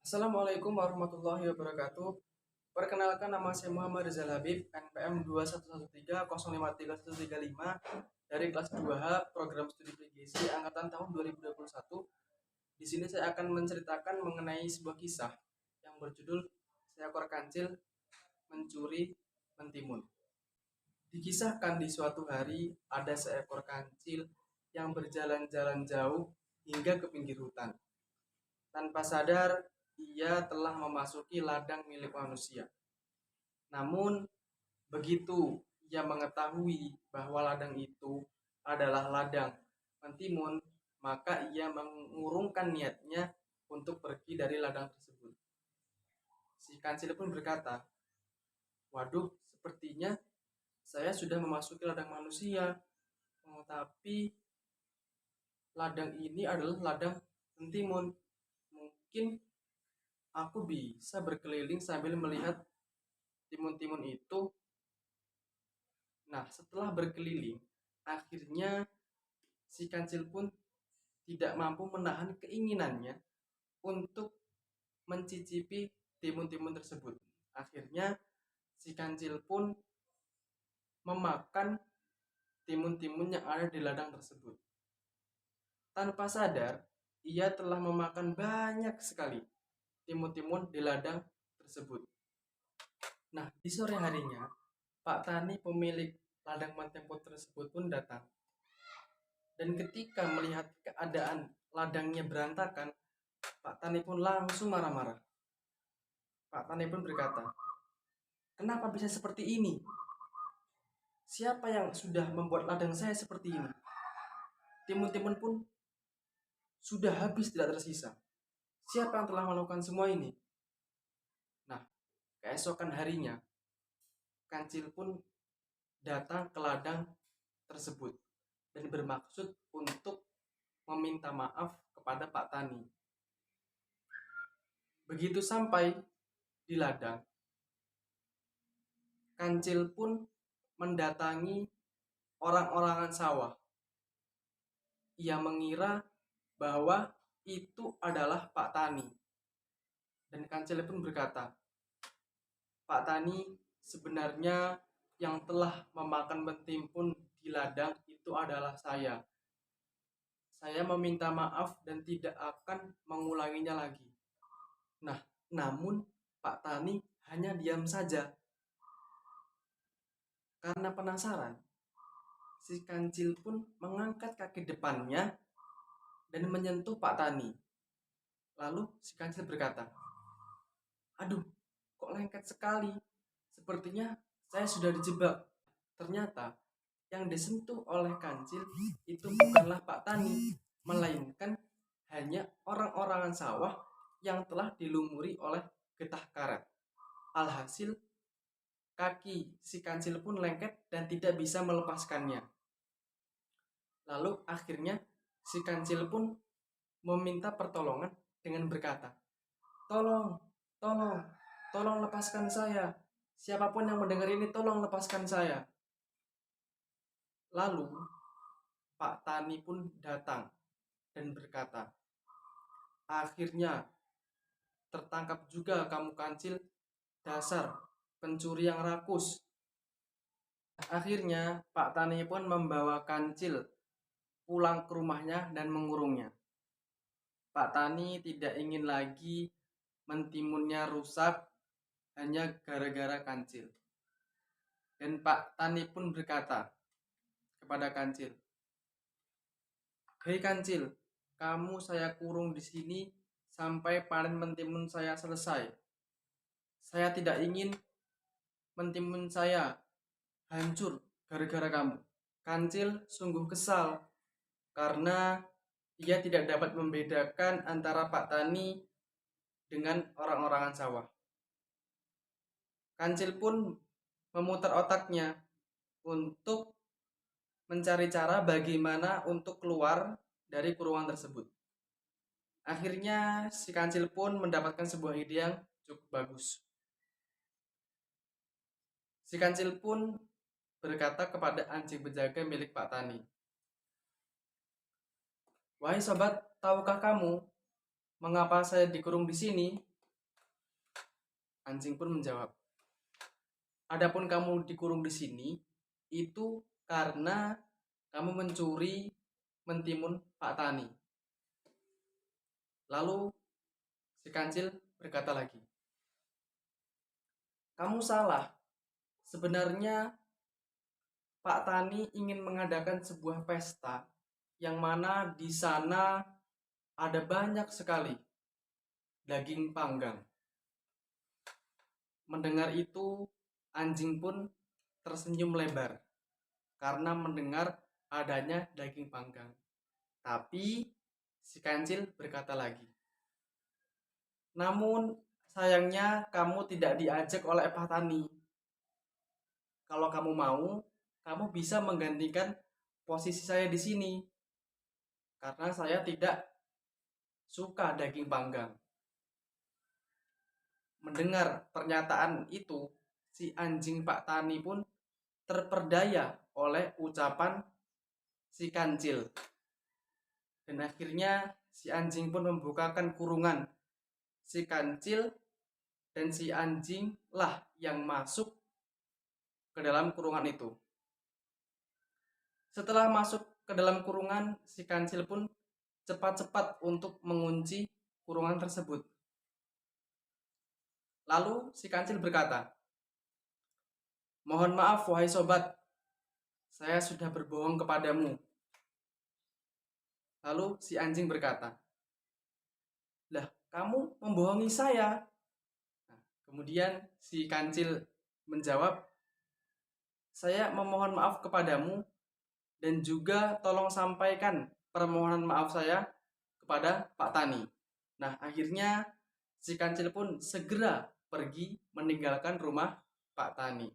Assalamualaikum warahmatullahi wabarakatuh. Perkenalkan, nama saya Muhammad Rizal Habib, NPM 2113053135 dari kelas 2H Program Studi PGC angkatan tahun 2021. Di sini saya akan menceritakan mengenai sebuah kisah yang berjudul Seekor Kancil Mencuri Mentimun. Dikisahkan di suatu hari ada seekor kancil yang berjalan-jalan jauh hingga ke pinggir hutan. Tanpa sadar, ia telah memasuki ladang milik manusia. Namun, begitu ia mengetahui bahwa ladang itu adalah ladang mentimun, maka ia mengurungkan niatnya untuk pergi dari ladang tersebut. Si kancil pun berkata, "Waduh, sepertinya saya sudah memasuki ladang manusia, tapi ladang ini adalah ladang mentimun. Mungkin aku bisa berkeliling sambil melihat timun-timun itu." Nah, setelah berkeliling, akhirnya si kancil pun tidak mampu menahan keinginannya untuk mencicipi timun-timun tersebut. Akhirnya si kancil pun memakan timun-timun yang ada di ladang tersebut. Tanpa sadar, ia telah memakan banyak sekali timun-timun di ladang tersebut. Nah, di sore harinya, Pak Tani pemilik ladang mentimun tersebut pun datang. Dan ketika melihat keadaan ladangnya berantakan, Pak Tani pun langsung marah-marah. Pak Tani pun berkata, "Kenapa bisa seperti ini? Siapa yang sudah membuat ladang saya seperti ini? Timun-timun pun sudah habis, tidak tersisa. Siapa yang telah melakukan semua ini?" Nah, keesokan harinya, kancil pun datang ke ladang tersebut dan bermaksud untuk meminta maaf kepada Pak Tani. Begitu sampai di ladang, kancil pun mendatangi orang-orangan sawah. Ia mengira bahwa itu adalah Pak Tani. Dan kancil pun berkata, "Pak Tani, sebenarnya yang telah memakan mentimun di ladang itu adalah saya. Saya meminta maaf dan tidak akan mengulanginya lagi." Nah, namun Pak Tani hanya diam saja. Karena penasaran, si kancil pun mengangkat kaki depannya dan menyentuh Pak Tani. Lalu si kancil berkata, "Aduh, kok lengket sekali. Sepertinya saya sudah dijebak." Ternyata yang disentuh oleh kancil itu bukanlah Pak Tani, melainkan hanya orang-orangan sawah yang telah dilumuri oleh getah karet. Alhasil, kaki si kancil pun lengket dan tidak bisa melepaskannya. Lalu akhirnya si kancil pun meminta pertolongan dengan berkata, "Tolong, tolong, tolong lepaskan saya. Siapapun yang mendengar ini, tolong lepaskan saya." Lalu Pak Tani pun datang dan berkata, "Akhirnya tertangkap juga kamu kancil, dasar pencuri yang rakus." Akhirnya Pak Tani pun membawa kancil pulang ke rumahnya dan mengurungnya. Pak Tani tidak ingin lagi mentimunnya rusak hanya gara-gara kancil. Dan Pak Tani pun berkata kepada kancil, "Hei kancil, kamu saya kurung di sini sampai panen mentimun saya selesai. Saya tidak ingin mentimun saya hancur gara-gara kamu." Kancil sungguh kesal karena ia tidak dapat membedakan antara Pak Tani dengan orang-orangan sawah. Kancil pun memutar otaknya untuk mencari cara bagaimana untuk keluar dari kurungan tersebut. Akhirnya si kancil pun mendapatkan sebuah ide yang cukup bagus. Si kancil pun berkata kepada anjing penjaga milik Pak Tani, "Wahai sobat, tahukah kamu mengapa saya dikurung di sini?" Anjing pun menjawab, "Adapun kamu dikurung di sini, itu karena kamu mencuri mentimun Pak Tani." Lalu si kancil berkata lagi, "Kamu salah. Sebenarnya Pak Tani ingin mengadakan sebuah pesta yang mana di sana ada banyak sekali daging panggang." Mendengar itu, anjing pun tersenyum lebar karena mendengar adanya daging panggang. Tapi si kancil berkata lagi, "Namun sayangnya kamu tidak diajak oleh Pak Tani. Kalau kamu mau, kamu bisa menggantikan posisi saya di sini karena saya tidak suka daging panggang." Mendengar pernyataan itu, si anjing Pak Tani pun terperdaya oleh ucapan si kancil. Dan akhirnya si anjing pun membukakan kurungan si kancil, dan si anjing lah yang masuk ke dalam kurungan itu. Setelah masuk ke dalam kurungan, si kancil pun cepat-cepat untuk mengunci kurungan tersebut. Lalu si kancil berkata, "Mohon maaf wahai sobat, saya sudah berbohong kepadamu." Lalu si anjing berkata, "Lah, kamu membohongi saya." Nah, kemudian si kancil menjawab, "Saya memohon maaf kepadamu dan juga tolong sampaikan permohonan maaf saya kepada Pak Tani." Nah, akhirnya si kancil pun segera pergi meninggalkan rumah Pak Tani.